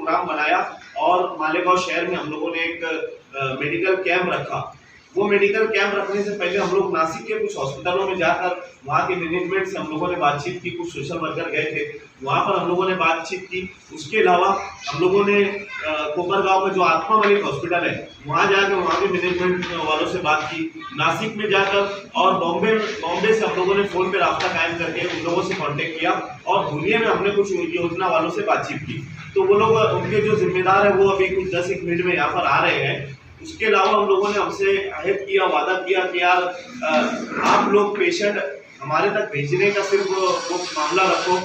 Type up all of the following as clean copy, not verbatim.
Programme बनाया और मालेगांव शहर में हम लोगों ने एक मेडिकल कैंप रखा। वो मेडिकल कैंप रखने से पहले हम लोग नासिक के कुछ हॉस्पिटलों में जाकर वहाँ के मैनेजमेंट से हम लोगों ने बातचीत की, कुछ सोशल वर्कर गए थे, वहाँ पर हम लोगों ने बातचीत की। उसके अलावा हम लोगों ने कोपरगांव में जो आत्मा मलिक हॉस्पिटल है वहाँ जाकर वहाँ के मैनेजमेंट वालों से बात की, नासिक में जाकर और बॉम्बे से हम लोगों ने फ़ोन पे रास्ता कायम करके उन लोगों से कॉन्टेक्ट किया और धुलिया में हमने कुछ योजना वालों से बातचीत की। तो वो लोग, उनके जो जिम्मेदार है वो अभी कुछ 10-1 मिनट में यहाँ पर आ रहे हैं। उसके अलावा हम लोगों ने हमसे अहद किया, वादा किया कि यार आप लोग पेशेंट हमारे तक भेजने का सिर्फ वो मामला रखो।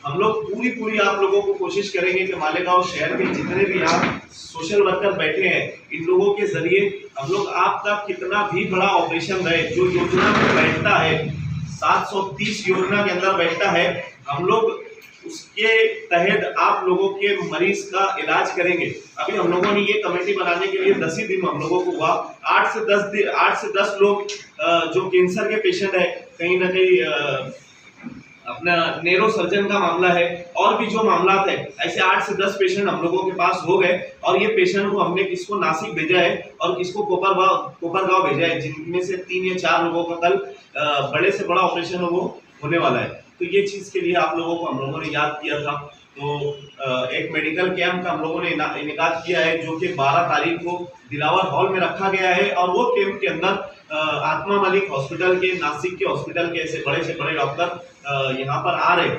हम लोग पूरी आप लोगों को कोशिश करेंगे कि मालेगांव शहर में जितने भी यहाँ सोशल वर्कर बैठे हैं, इन लोगों के जरिए हम लोग आप तक कितना भी बड़ा ऑपरेशन रहे, जो योजना में बैठता है 730 योजना के अंदर बैठता है, हम लोग उसके तहत आप लोगों के मरीज का इलाज करेंगे। अभी हम लोगों ने ये कमेटी बनाने के लिए 10 ही दिन हम लोगों को हुआ। 8 से 10 लोग जो कैंसर के पेशेंट है, कहीं ना कहीं अपना नेरो सर्जन का मामला है और भी जो मामला है, ऐसे 8 से 10 पेशेंट हम लोगों के पास हो गए और ये पेशेंट को हमने किसको नासिक भेजा है और किसको कोपरगांव भेजा है, जिनमें से 3 या 4 लोगों का कल बड़े से बड़ा ऑपरेशन वो होने वाला है। तो ये चीज़ के लिए आप लोगों को हम लोगों ने याद किया था। तो एक मेडिकल कैंप का हम लोगों ने इनेकाद किया है जो कि 12 तारीख को दिलावर हॉल में रखा गया है और वो कैंप के अंदर आत्मा मलिक हॉस्पिटल के, नासिक के हॉस्पिटल के ऐसे बड़े से बड़े डॉक्टर यहाँ पर आ रहे।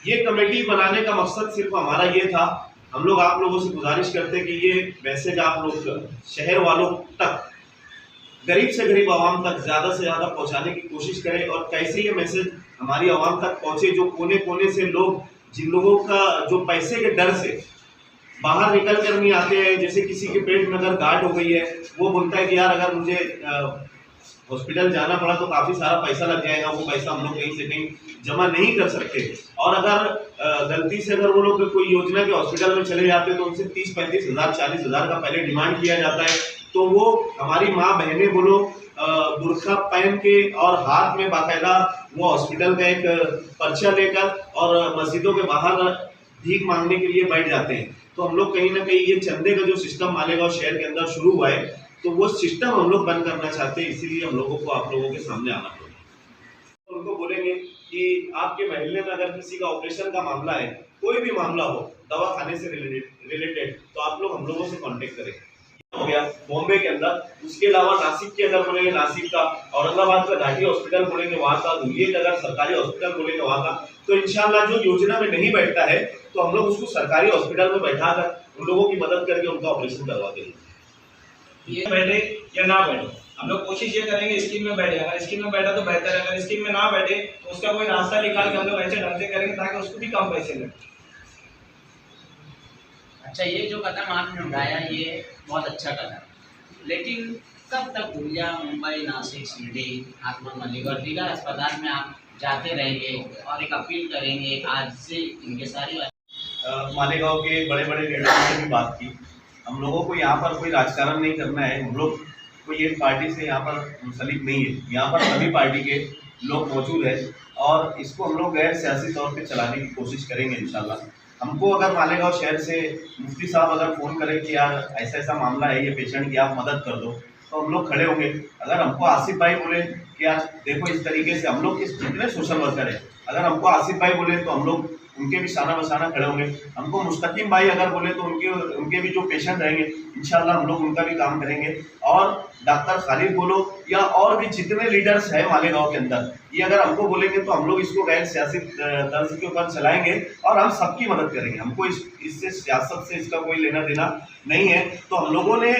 ये कमेटी बनाने का मकसद सिर्फ हमारा ये था, हम लोग आप लोगों से गुजारिश करते कि ये मैसेज आप लोग शहर वालों तक, गरीब से गरीब आवाम तक ज़्यादा से ज़्यादा पहुँचाने की कोशिश करें और कैसे ये मैसेज हमारी आवाम तक पहुँचे, जो कोने कोने से लोग, जिन लोगों का जो पैसे के डर से बाहर निकल कर नहीं आते हैं, जैसे किसी के पेट में अगर गांठ हो गई है, वो बोलता है कि यार अगर मुझे हॉस्पिटल जाना पड़ा तो काफ़ी सारा पैसा लग जाएगा, वो पैसा हम लोग कहीं से कहीं जमा नहीं कर सकते। और अगर गलती से अगर वो लोग कोई योजना के हॉस्पिटल में चले जाते हैं तो उनसे 30-35 हज़ार 40 हज़ार का पहले डिमांड किया जाता है। तो वो हमारी माँ बहनें बोलो बुर्का पहन के और हाथ में बाकायदा वो हॉस्पिटल का एक पर्चा लेकर और मस्जिदों के बाहर भीख मांगने के लिए बैठ जाते हैं। तो हम लोग कहीं ना कहीं ये चंदे का जो सिस्टम मालेगांव शहर के अंदर शुरू हुआ है, तो वो सिस्टम हम लोग बंद करना चाहते हैं, इसीलिए हम लोगों को आप लोगों के सामने आना पड़ेगा। तो उनको बोलेंगे कि आपके महल्ले में अगर किसी का ऑपरेशन का मामला है, कोई भी मामला हो दवा खाने से रिलेटेड, तो आप लोग हम लोगों से कॉन्टेक्ट करें। हो गया बॉम्बे के अंदर, उसके अलावा नासिक के अगर बोलेंगे नासिक का, औरंगाबाद का घाटी हॉस्पिटल बोलेंगे वहाँ का, धुलिया का अगर सरकारी हॉस्पिटल बोलेंगे वहाँ का, तो इंशाल्लाह जो योजना में नहीं बैठता है तो हम लोग उसको सरकारी हॉस्पिटल में बैठाकर उन लोगों की मदद करके उनका ऑपरेशन करवा देंगे। ये बैठे या ना बैठे, हम लोग कोशिश ये करेंगे स्कीम में बैठे। अगर स्कीम में बैठा तो बेहतर है, अगर स्कीम में ना बैठे तो उसका कोई रास्ता निकाल के हम लोग ऐसे ढंग से करेंगे ताकि उसको भी कम पैसे लगे। अच्छा, ये जो कदम आपने उठाया ये बहुत अच्छा कदम, लेकिन कब तक धुलिया, मुंबई, नासिक, शिरडी, आत्मा मलिक और दीगर अस्पताल में आप जाते रहेंगे और एक अपील करेंगे आज से इनके सारी मालेगांव के बड़े बड़े लीडरों से भी बात की। हम लोगों को यहाँ पर कोई राजकारण नहीं करना है, हम लोग कोई एक पार्टी से यहाँ पर मुंसलिक नहीं है, यहाँ पर सभी पार्टी के लोग मौजूद हैं और इसको हम लोग गैर सियासी तौर पे चलाने की कोशिश करेंगे इंशाल्लाह। हमको अगर मालेगांव शहर से मुफ्ती साहब अगर फ़ोन करें कि यार ऐसा ऐसा मामला है, ये पेशेंट की आप मदद कर दो, तो हम लोग खड़े होंगे। अगर हमको आसिफ भाई बोले कि यार देखो इस तरीके से, हम लोग जितने सोशल वर्कर हैं, अगर हमको आसिफ भाई बोले तो हम लोग उनके भी शाना बशाना खड़े होंगे। हमको मुस्तकीम भाई अगर बोले तो उनके भी जो पेशेंट रहेंगे इंशाल्लाह हम लोग उनका भी काम करेंगे। और डॉक्टर खालिद बोलो या और भी जितने लीडर्स हैं मालेगांव के अंदर, ये अगर हमको बोलेंगे तो हम लोग इसको गैर सियासी तर्ज के ऊपर चलाएंगे और हम सबकी मदद करेंगे। हमको इससे सियासत से इसका कोई लेना देना नहीं है। तो हम लोगों ने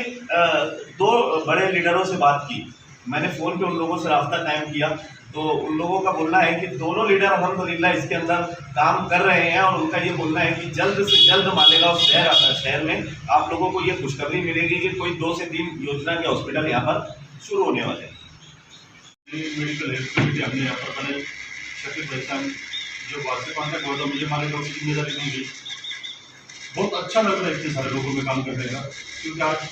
2 बड़े लीडरों से बात की, मैंने फ़ोन पे उन लोगों से रास्ता कायम किया, तो उन लोगों का बोलना है कि दोनों लीडर अल्हम्दुलिल्लाह इसके अंदर काम कर रहे हैं और उनका ये बोलना है कि जल्द से जल्द मालेगांव शहर में आप लोगों को ये खुशखबरी मिलेगी कि कोई 2 से 3 योजना के हॉस्पिटल यहाँ पर शुरू होने वाले हैं। मेडिकल हेल्थ कमिटी हमने यहाँ पर बने, शकील भाई साहब जो वासिफ आंसर बोल रहा, मुझे मालेगांव की जिम्मेदारी नहीं दी। बहुत अच्छा लग रहा है इतने सारे लोगों में काम करने का, क्योंकि आज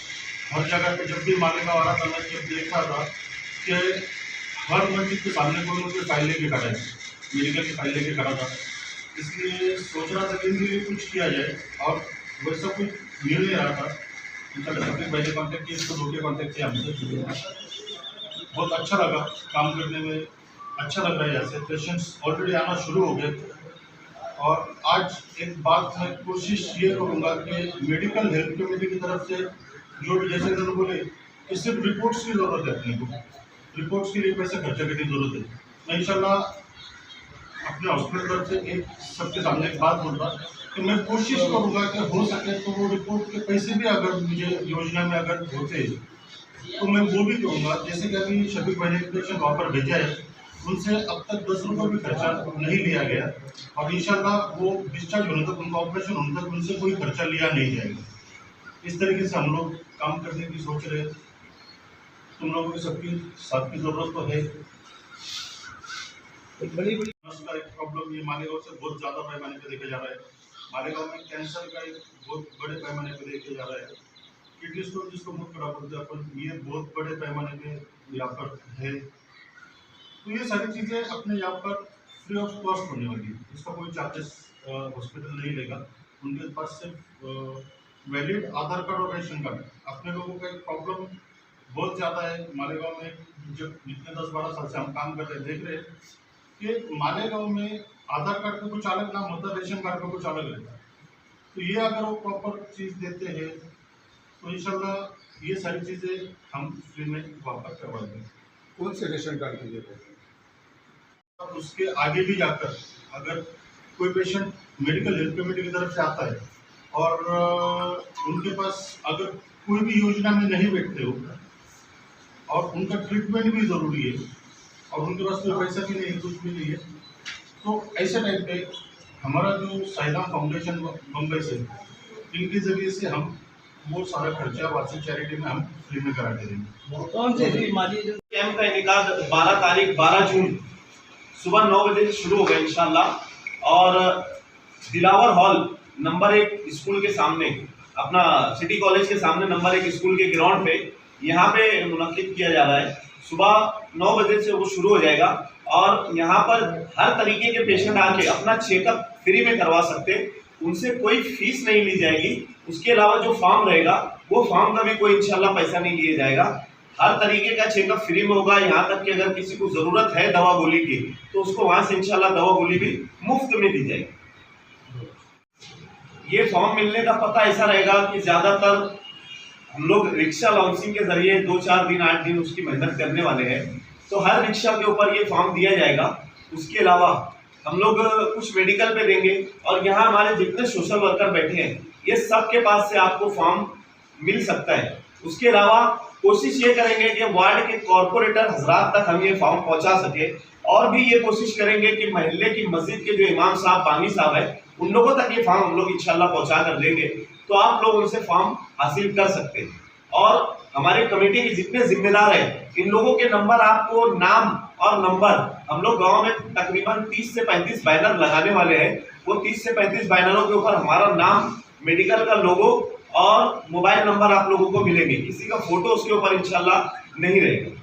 हर जगह पे जब भी मालेगांव आ रहा था मैं जब देखा था कि हर मस्जिद के सामने कोई ना कोई फाइल लेके खड़ा है, मेडिकल की फाइल लेके खड़ा था। इसलिए सोच रहा था कि इनके लिए कुछ किया जाए और वैसा कुछ मिल नहीं रहा था। इंशाल्लाह शफीक भाई ने कॉन्टेक्ट किया, इसको रोके कॉन्टेक्ट किया हमसे। बहुत अच्छा लगा काम करने में, अच्छा लग रहा है। ऐसे पेशेंट्स ऑलरेडी आना शुरू हो गए थे। और आज एक बात मैं कोशिश ये करूँगा कि मेडिकल हेल्थ कमेटी की तरफ से जो भी, जैसे उन्होंने बोले कि सिर्फ रिपोर्ट्स की ज़रूरत है, अपने को रिपोर्ट्स के लिए पैसे खर्चा करने की ज़रूरत है। मैं इंशाल्लाह अपने हॉस्पिटल तरफ से एक सबके सामने एक बात बोल रहा कि मैं कोशिश करूँगा कि हो सके तो वो रिपोर्ट के पैसे भी अगर मुझे योजना में अगर होते तो मैं वो भी करूँगा। जैसे कि अभी शफीक भाई ने पेशेंट वहाँ पर भेजा है, उनसे अब तक 10 रुपये भी खर्चा नहीं लिया गया और इंशाल्लाह वो डिस्चार्ज होने तक, उनका ऑपरेशन होने तक उनसे कोई खर्चा लिया नहीं जाएगा। इस तरीके से हम लोग काम करने की सोच रहे। तुम लोगों की सबकी साथ की ज़रूरत तो है। एक बड़ी का एक प्रॉब्लम ये मालेगांव से बहुत ज़्यादा पैमाने पर देखा जा रहा है। मालेगांव में कैंसर का एक बहुत बड़े पैमाने पर देखा जा रहा है। किडनी स्टोन जिसको मुख खराब होता है अपन, ये बहुत बड़े पैमाने पे यहाँ पर है। तो ये सारी चीज़ें अपने यहाँ पर फ्री ऑफ कॉस्ट होने वाली है। इसका कोई चार्जेस हॉस्पिटल नहीं लेगा। उनके पास सिर्फ वैलिड आधार कार्ड और रेशन कार्ड। अपने लोगों का एक प्रॉब्लम बहुत ज़्यादा है मालेगांव में। जब जितने 10-12 साल से हम काम कर रहे हैं, देख रहे हैं कि मालेगांव में आधार कार्ड का कुछ अलग नाम होता है, रेशन कार्ड का कुछ अलग रहता है। तो ये अगर वो प्रॉपर चीज़ देते हैं तो इंशाल्लाह ये सारी चीज़ें हम फ्री में वापस करवा देंगे। कौन से रेशन कार्ड की जरूरत है? और उसके आगे भी जाकर अगर कोई पेशेंट मेडिकल हेल्थ कमेटी की तरफ से आता है और उनके पास अगर कोई भी योजना में नहीं बैठते हो और उनका ट्रीटमेंट भी ज़रूरी है और उनके पास कोई पैसा भी नहीं है, कुछ भी नहीं है, तो ऐसे टाइम पे हमारा जो साइदाम फाउंडेशन बम्बई से, इनके ज़रिए से हम वो सारा खर्चा वार्षिक चैरिटी में हम फ्री में करा के देंगे। कौन से कैंप का इनेकाद 12 जून सुबह 9 बजे से शुरू होगा इंशाल्लाह। और दिलावर हॉल नंबर 1 स्कूल के सामने, अपना सिटी कॉलेज के सामने नंबर 1 स्कूल के ग्राउंड पे यहाँ पे मुनक्किद किया जा रहा है। सुबह 9 बजे से वो शुरू हो जाएगा और यहाँ पर हर तरीके के पेशेंट आके अपना चेकअप फ्री में करवा सकते हैं। उनसे कोई फीस नहीं ली जाएगी। उसके अलावा जो फॉर्म रहेगा वो फॉर्म का भी कोई इंशाल्लाह पैसा नहीं लिया जाएगा। हर तरीके का चेकअप फ्री में होगा। यहाँ तक कि अगर किसी को ज़रूरत है दवा गोली की तो उसको वहाँ से इंशाल्लाह दवा गोली भी मुफ्त में दी जाएगी। ये फॉर्म मिलने का पता ऐसा रहेगा कि ज़्यादातर हम लोग रिक्शा लॉन्चिंग के जरिए 2-4 दिन 8 दिन उसकी मेहनत करने वाले हैं, तो हर रिक्शा के ऊपर ये फॉर्म दिया जाएगा। उसके अलावा हम लोग कुछ मेडिकल पे देंगे और यहाँ हमारे जितने सोशल वर्कर बैठे हैं ये सब के पास से आपको फॉर्म मिल सकता है। उसके अलावा कोशिश ये करेंगे कि वार्ड के कॉरपोरेटर हजरात तक हम ये फॉर्म पहुंचा सके और भी ये कोशिश करेंगे कि महल्ले की मस्जिद के जो इमाम साहब, बानी साहब है, उन लोगों तक ये फॉर्म हम लोग इंशाल्लाह पहुंचा कर देंगे, तो आप लोग उनसे फॉर्म हासिल कर सकते हैं। और हमारे कमेटी के जितने जिम्मेदार हैं इन लोगों के नंबर, आपको नाम और नंबर, हम लोग गांव में तकरीबन 30 से 35 बैनर लगाने वाले हैं। वो 30 से 35 बैनरों के ऊपर हमारा नाम, मेडिकल का लोगो और मोबाइल नंबर आप लोगों को मिलेंगे। किसी का फोटो उसके ऊपर इंशाल्लाह नहीं रहेगा।